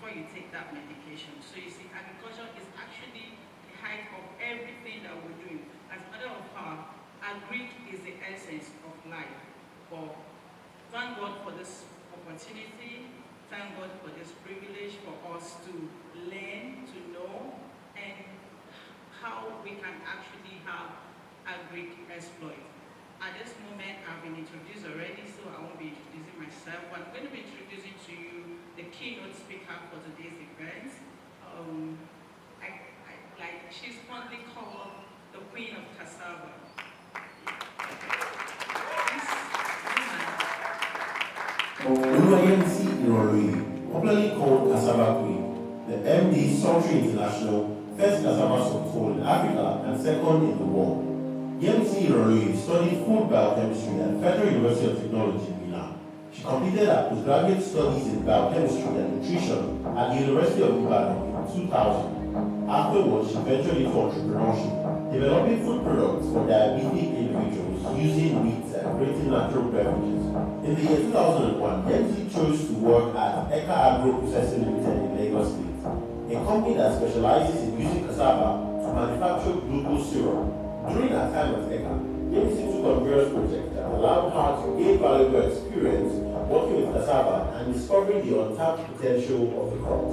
before you take that medication. So you see, agriculture is actually the height of everything that we're doing. As a matter of fact, Agric is the essence of life. But thank God for this opportunity. Thank God for this privilege for us to learn, to know, and how we can actually have Agric exploit. At this moment, I've been introduced already, so I won't be introducing myself, but I'm going to be introducing to you the keynote speaker for today's event. She's fondly called the Queen of Cassava. Popularly called Cassava Queen, the MD Sultry International, first cassava subtool in Africa and second in the world. Yemisi Irori studied food biochemistry at Federal University of Technology in Milan. She completed her postgraduate studies in biochemistry and nutrition at the University of Ibadan in 2000. Afterwards, she ventured into entrepreneurship, developing food products for diabetic individuals using wheat and creating natural beverages. In the year 2001, Yemisi chose to work at Agric Processing Limited in Lagos State, a company that specializes in using cassava to manufacture glucose syrup. During her time at ECA, Yemisi took on various projects that allowed her to gain valuable experience working with cassava and discovering the untapped potential of the crop.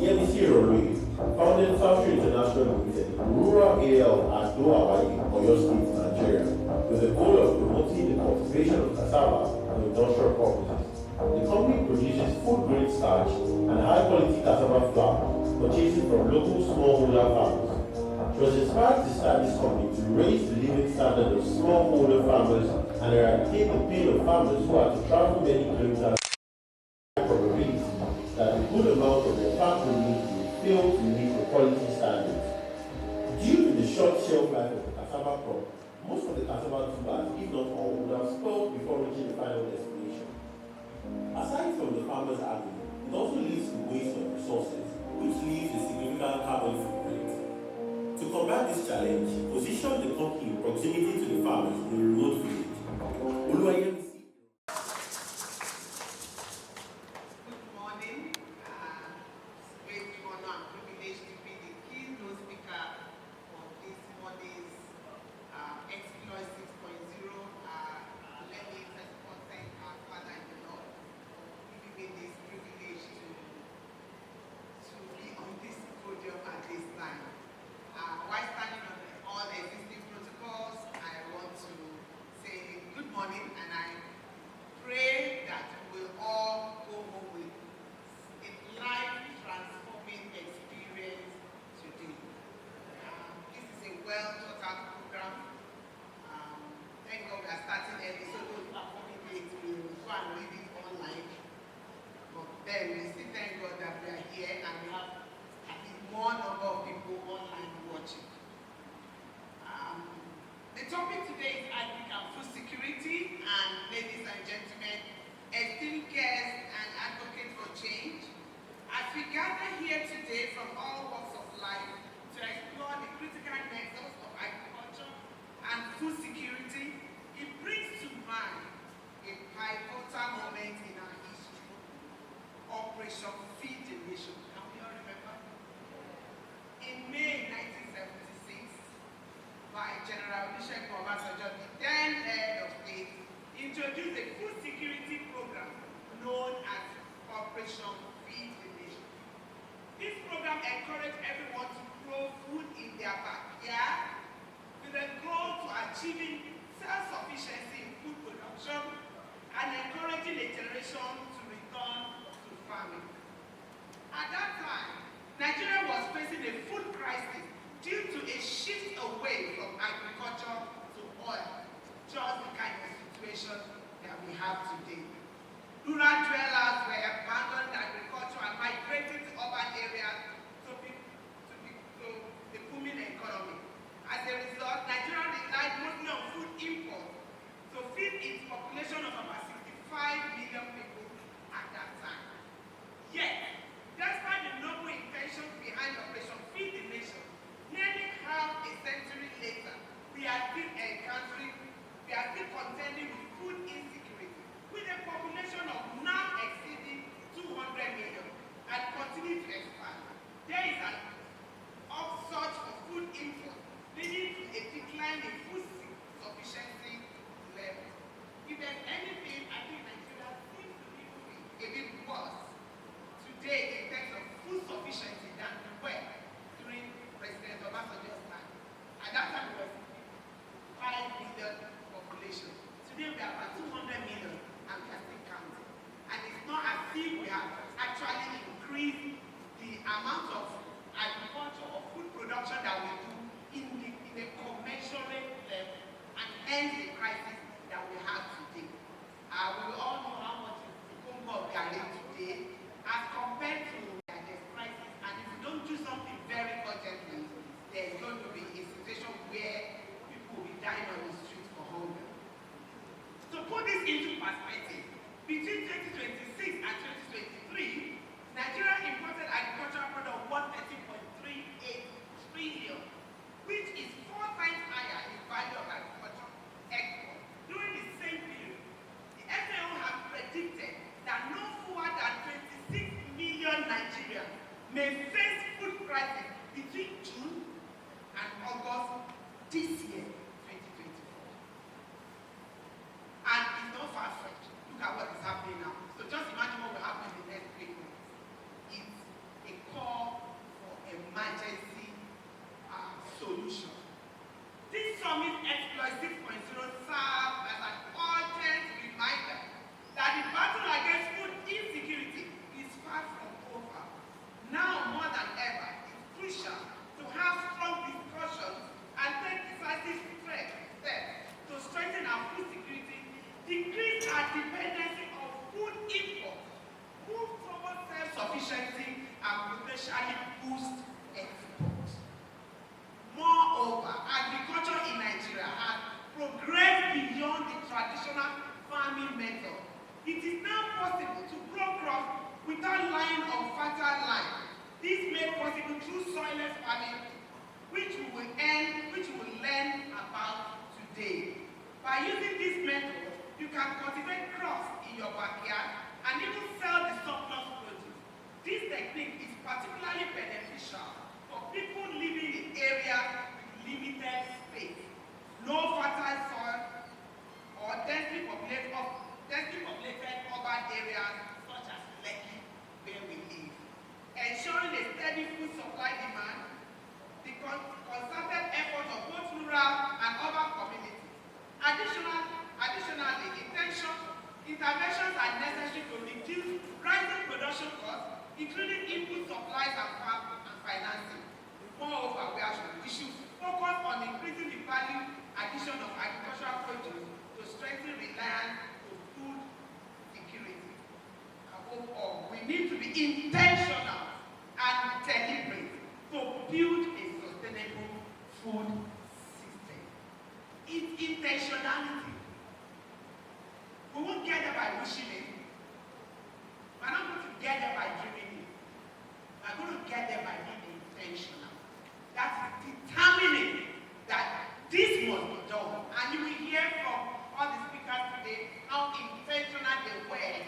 Yemisi Irori founded Sultry International Limited in the rural area of Ado-Awaye, Oyo State, Nigeria, with the goal of promoting the cultivation of cassava for industrial purposes. The company produces food-grade starch and high-quality cassava flour, purchased from local smallholder farmers. She was inspired to start this company to raise the living standard of smallholder farmers and eradicate the pain of farmers who had to travel many kilometers probability that a good amount of their farm produce will fail to meet the quality standards. Due to the short shelf life of the cassava crop, most of the cassava tubers, if not all, would have spoiled before reaching the final destination. Aside from the farmer's agony, it also leads to waste of resources, which leaves a significant carbon footprint. To combat this challenge, he positioned the company in proximity to the farmers in a remote village. Good morning. It's great honor and privilege to be the keynote speaker for this morning's XPLOIT 6.0 learning and content Father in the Lord for giving me this privilege to be on this podium at this time. While standing on all existing protocols, I want to say good morning, and I pray that we will all go home with a life-transforming experience today. This is a well-thought-out program. Thank God we are starting early, so those who are coming late will go and read it online. But then we still thank God that we are here and we have at least more number of people online watching. The topic today is Agric and food security, and ladies and gentlemen, esteemed guests and advocates for change, as we gather here today from all walks of life to explore the critical nexus of agriculture and food security, it brings to mind a pivotal moment in our history, Operation Feed the Nation. Can we all remember? In May 1976, by General Olusegun Obasanjo, the then head of state, introduced a food security program known as Operation Feed the Nation. This program encouraged everyone to grow food in their backyard with a goal to achieving self-sufficiency in food production and encouraging a generation to return to farming. At that time, Nigeria was facing a food crisis due to a shift away from agriculture to oil, just the kind of situation that we have today. Rural dwellers were abandoned agriculture and migrated to urban areas to the booming economy. As a result, Nigeria relied mostly on food imports to feed its population of about 65 million people at that time. Yet, despite the noble intentions behind Operation Feed the Nation, nearly half a century later, we are still contending with food insecurity, with a population of now exceeding 200 million, and continue amount of agriculture or food production that we do in a commensurate level, and hence the crisis that we have today. We all know how much is the Congo of Gary today as compared to this crisis, and if we don't do something very urgently, there's going to be a situation where people will be dying on the streets for hunger. To put this into perspective, between 2026 and 2023, Nigeria imported agricultural product worth 13.38 trillion, which is 4 times higher in value of agriculture export. During the same period, the FAO has predicted that no fewer than 26 million Nigerians may face food crisis between June and August this year, 2024. And it's not far-fetched. Look at what is happening now. So just imagine what will happen in the next 3 months. It's a call for emergency solution. This summit XPLOIT 6.0 serves as an urgent reminder that the battle against food insecurity is far from over. Now more than ever, it's crucial to have strong discussions and take decisive steps to strengthen our food security, decrease our dependency on food import, move towards self-sufficiency, and potentially boost exports. Moreover, agriculture in Nigeria has progressed beyond the traditional farming method. It is now possible to grow crops without relying on fertile land. This is made possible through soilless farming, which we will learn about today. By using this method, you can cultivate crops in your backyard and even sell the surplus produce. This technique is particularly beneficial for people living in areas with limited space, no fertile soil, or densely populated urban areas such as Lekki, where we live. Ensuring a steady food supply demand, the concerted efforts of both rural and urban communities. Additionally, interventions are necessary to reduce rising production costs, including input supplies and financing. Moreover, we should focus on increasing the value addition of agricultural produce to strengthen reliance to food security. Above all, we need to be intentional and deliberate to build a sustainable food system. It's intentionality. We won't get there by wishing it. We're not going to get there by dreaming it. We're going to get there by being intentional. That's determining that this must be done. And you will hear from all the speakers today how intentional they were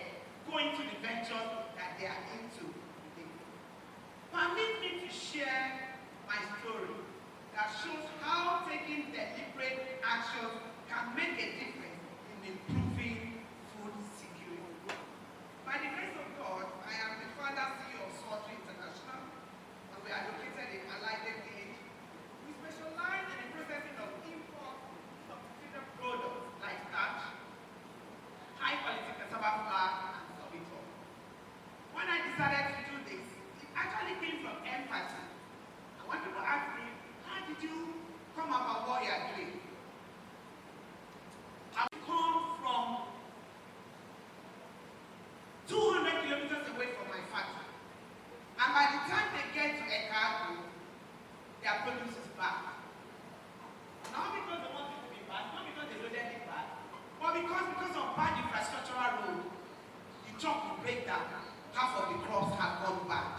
going to the ventures that they are into today. Permit me to share my story that shows how taking deliberate actions can make a difference in improving food security. By the grace of God, I am the founder CEO of XPLOIT International, and we are located in Allied Village. We specialize in the processing of import substituted products like starch, high-quality cassava flour, and sorbitol. When I decided to do this, it actually came from empathy. And when people ask me, how did you come about what you are doing? I come from 200 kilometers away from my factory. And by the time they get to Agric, their produce is bad. Not because they want it to be bad, not because they loaded it bad, but because of bad infrastructural road, the truck will break down. Half of the crops have gone bad.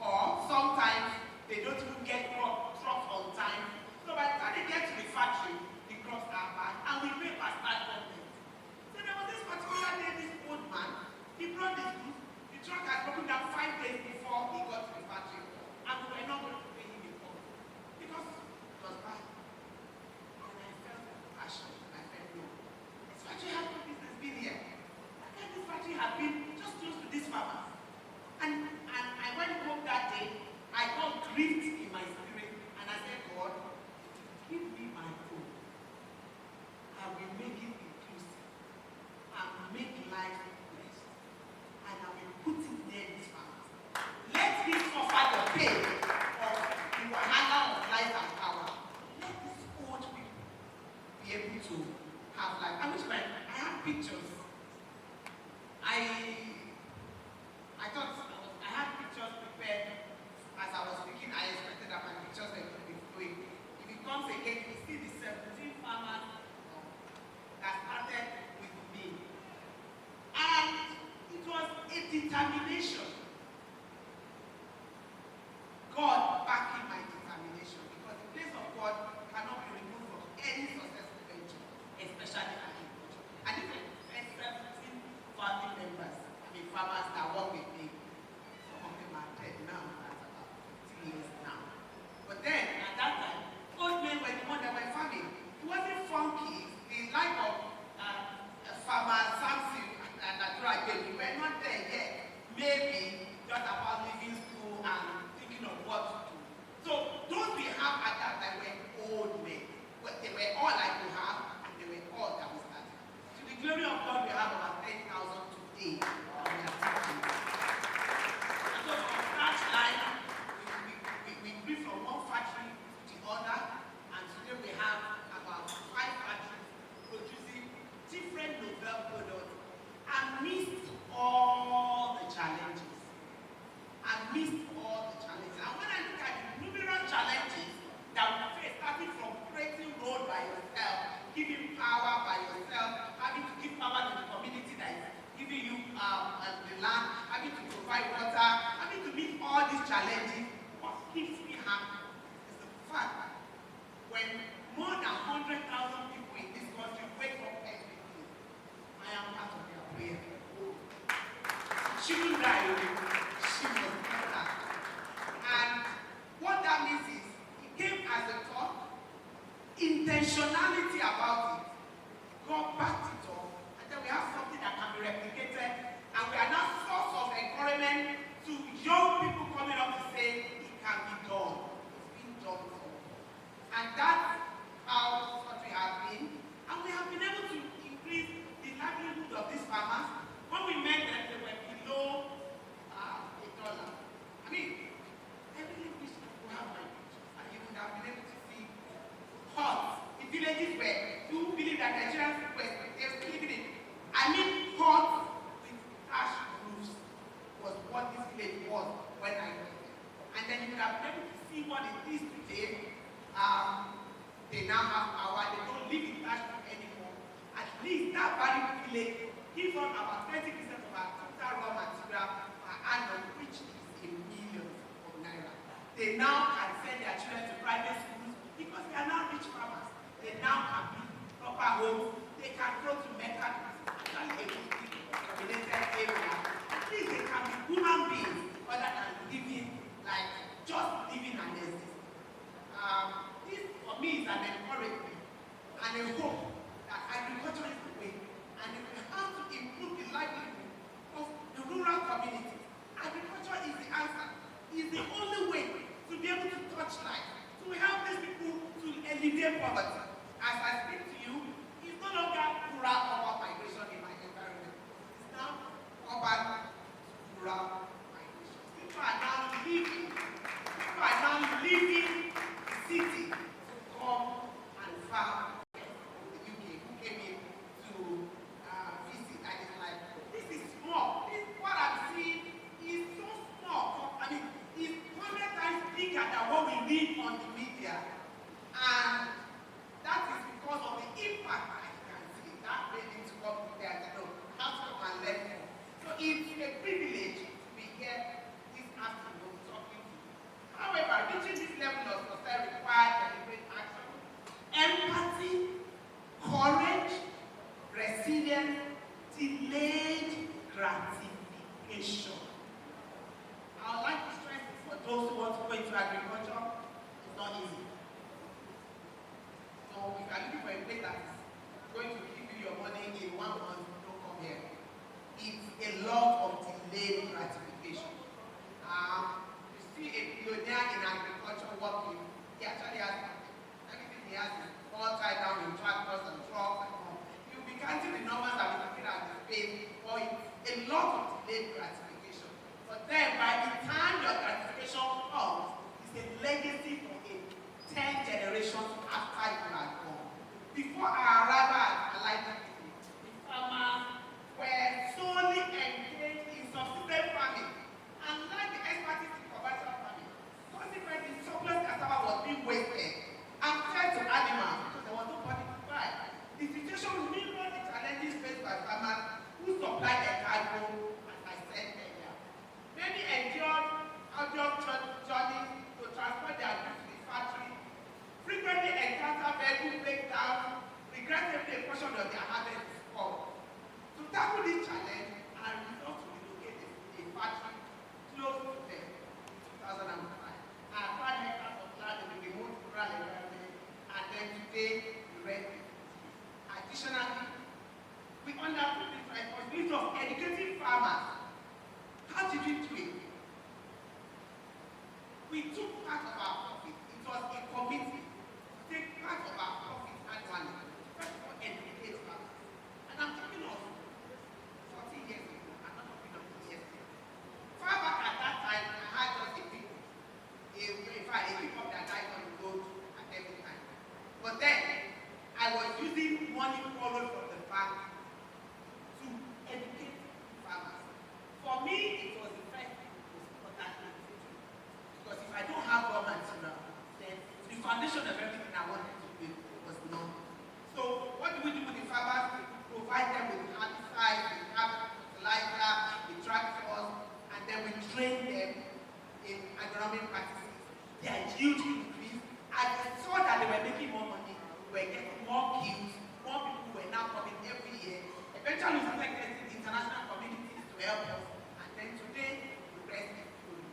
Or sometimes they don't even get crops on time. So by the time they get to the factory, the crops are bad, and we pay per start government. So there was this particular day, this old man, he brought this goods. The truck had broken down 5 days before he got to the factory, and we were not going to pay him before because it was bad. And I felt passion. I felt no. This factory has no business being here. This factory had been just close to this farmer. And I went I thought I had pictures prepared as I was speaking. I expected that my pictures were going to be flowing. If it comes again, you see the 17 farmers that started with me. And it was a determination. God backing my determination, because the place of God cannot be removed from any successful venture, especially agriculture. And if I had 17 family members, farmers that work with me, some of them are dead now, that's about 15 years now. But then, at that time, old men were the ones that were farming. It wasn't funky. The life of farmer Samson and Agric, we were not there yet. Maybe just about leaving school and thinking of what to do. So those we have at that time were old men. But they were all like we have, and they were all that we started. To the glory of God, we have about 10,000 today. And so from that line, we grew from one factory to the other, and today we have about 5 factories producing different novel products amidst all the challenges. Amidst all the challenges. And when I look at the numerous challenges that we face, starting from creating road by yourself, giving power by yourself, having to give power to the community that is giving you the land, having to provide water, having to meet all these challenges, what keeps me happy is the fact that when more than 100,000 people in this country wake up every day, I am part of their prayer. She will die, she was better. And what that means is, it came as a thought, intentionality about it, God backed it up, and then we have something that can be replicated, and we are now source of encouragement to young people coming up to say it can be done. It's been done before. And that's how what we have been. And we have been able to increase the livelihood of these farmers. When we met them, they were below $1. I mean, I really wish people have my pictures, and you would have been able to see huts. The villages were, you believe that Nigerians were still living in. I mean, huts with thatch roofs was what this village was when I went there. And then you would have been able to see what it is today. They now have power, they don't live in thatch roof anymore. At least that very village gives us about 20% of our total raw material per annum, which is a million of naira. They now can send their children to private schools because they are now rich farmers. They now can build proper homes. They can go to Mecca, related area. At least they can be human beings other than living like just living and existing. This for me is an encouragement and a hope that agriculture is the way. And if we have to improve the livelihood of the rural community, agriculture is the answer. It's the only way to be able to touch life, to help these people to alleviate poverty. As I speak to you, it's no longer rural urban migration in my environment. It's now urban rural migration. People are now leaving the city to come and farm from the UK who came in to visit, and it's like, this is small. What I'm seeing is so small. I mean, it's 100 times bigger than what we read on the media. And that is because of the impact I can see. That made me to come there to know how to come and learn more. So it's a privilege to be here this afternoon talking to you. However, reaching this level of success requires deliberate action, empathy, courage, resilience, delayed gratification. I would like to stress this for those who want to go into agriculture. It's not easy. So if you are looking for a place that is going to give you your money in 1 month, don't come here. It's a lot of delayed gratification. You see a billionaire in agriculture working, he actually has everything he has is all tied down in tractors and trucks and all. You'll be counting the numbers and be looking at the space, or a lot of delayed gratification. responsibility of educating farmers. How did we do it? We took part of our profit. It was a commitment to take part of our profit annually. First of all, educate farmers. And I'm talking of 40 years ago. I'm not talking of 2 years ago. Far back at that time, I had just a people. In fact, a people that died on the road at every time. But then, I was using money borrowed from the bank to educate farmers. For me, it was the first most important activity. Because if I don't have raw material, then the foundation of everything I wanted to build was known. So what do we do with the farmers? We provide them with herbicides, with fertilizer, with tractors, and then we train them in agronomic practices. Their yield increased. As they saw that they were making more money, we were getting more kills, more people were now coming every year. Eventually we started getting international communities to help us. And then today, the rest is good.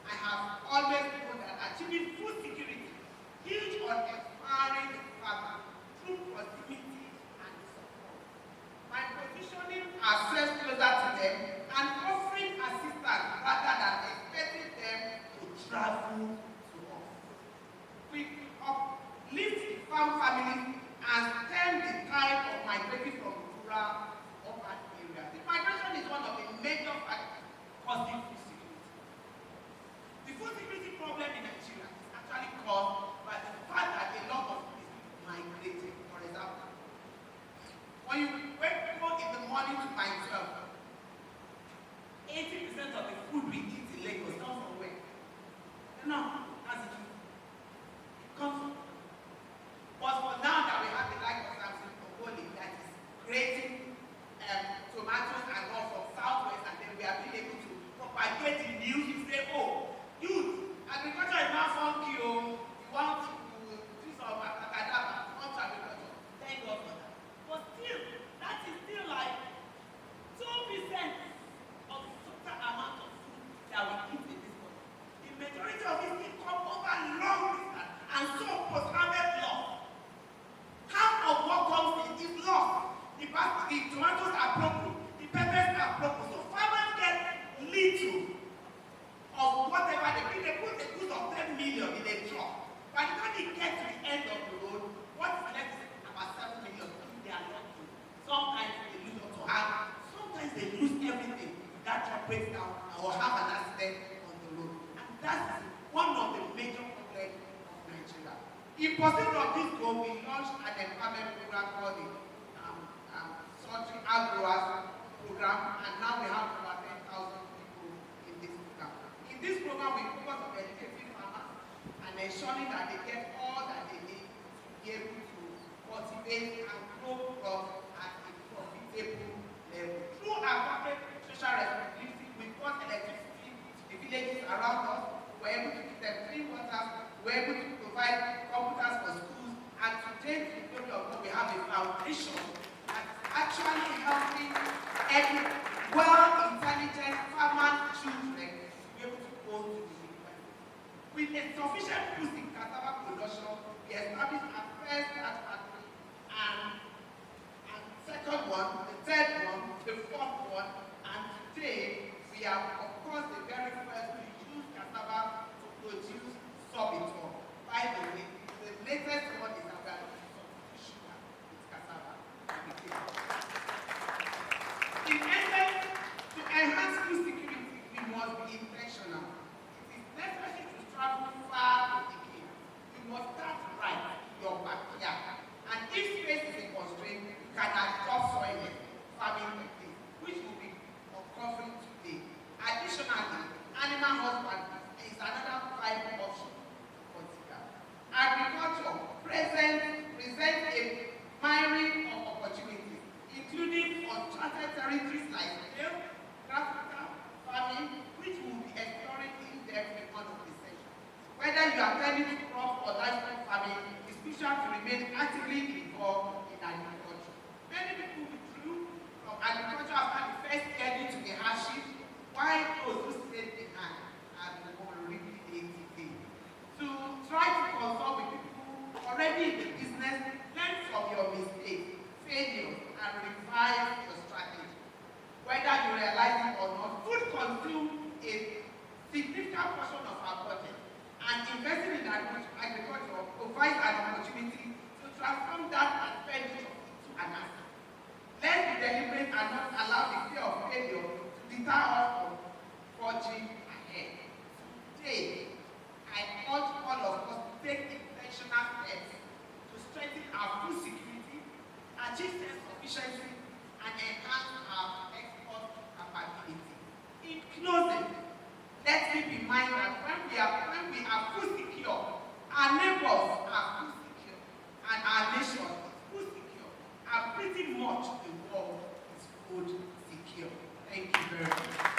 I have always known that achieving food security hinges on empowering the farmer through proximity and support. By positioning ourselves closer to them and offering assistance rather than expecting them to travel to us. We uplift farm families and stem the tide of migrating from rural urban areas. The migration is one of the major factors causing food security. The food security problem in Nigeria is actually caused by the fact that a lot of people migrated. For example, when you go in the morning to my 12, 80% of the food we eat in Lagos comes from where? No, that's the truth. It comes from. But for now that we have the like of Samson Okoli that is creating tomatoes and all from southwest, and then we are being able to propagate the news. You say, oh, youth, agriculture is not funky, oh, you want to do some academia, you want to agriculture. Thank God for that. But still, that is still like 2% of the total amount of food that we eat in this country. The majority of it will come over long distance, and so post-harvest loss. Half of what comes in is lost. The tomatoes are broken, the peppers are broken. So farmers get little of whatever they put. They put a good of 10 million in a truck. By the time they get to the end of the road, what is left is about 7 million if they are lucky. Sometimes they lose up to half. Sometimes they lose everything. That truck breaks down or have an accident on the road. And that's one of the major problems of Nigeria. In pursuit of this goal, we launched an empowerment program called the Agric program, and now we have about 10,000 people in this program. In this program, we focus on educating farmers and ensuring that they get all that they need to be able to cultivate and grow crops at a profitable level. Through our corporate social responsibility, we brought electricity to the villages around us. We're able to give them clean water. We're able to provide computers for schools, and today, to the glory of God, we have a foundation that's actually helping every well-intelligent farmer children to be able to go to the university. With a sufficient boost in cassava production, we established our first art factory, and second one, the third one, the fourth one, and today we are, of course, the very first to use cassava to produce sorbitol. By the way, the latest one is about sugar with cassava. In essence, to enhance food security, we must be intentional. It is necessary to travel far to the game. You must start right in your backyard. And if space is a constraint, you can adopt soil farming techniques, which will be covering today. Additionally, animal husbandry is another viable option to consider. Agriculture presents a myriad of opportunities, including uncharted territories like milk, graphical farming, which we will be exploring in depth in one of the sessions. Whether you are tending to crop or livestock farming, it's crucial to remain actively involved in agriculture. Many people withdrew from agriculture after the first year due to the hardship, while those who stayed behind have been already 80 days. To try to consult with people already in the business, learn from your mistakes, failures, and revise your strategy. very much.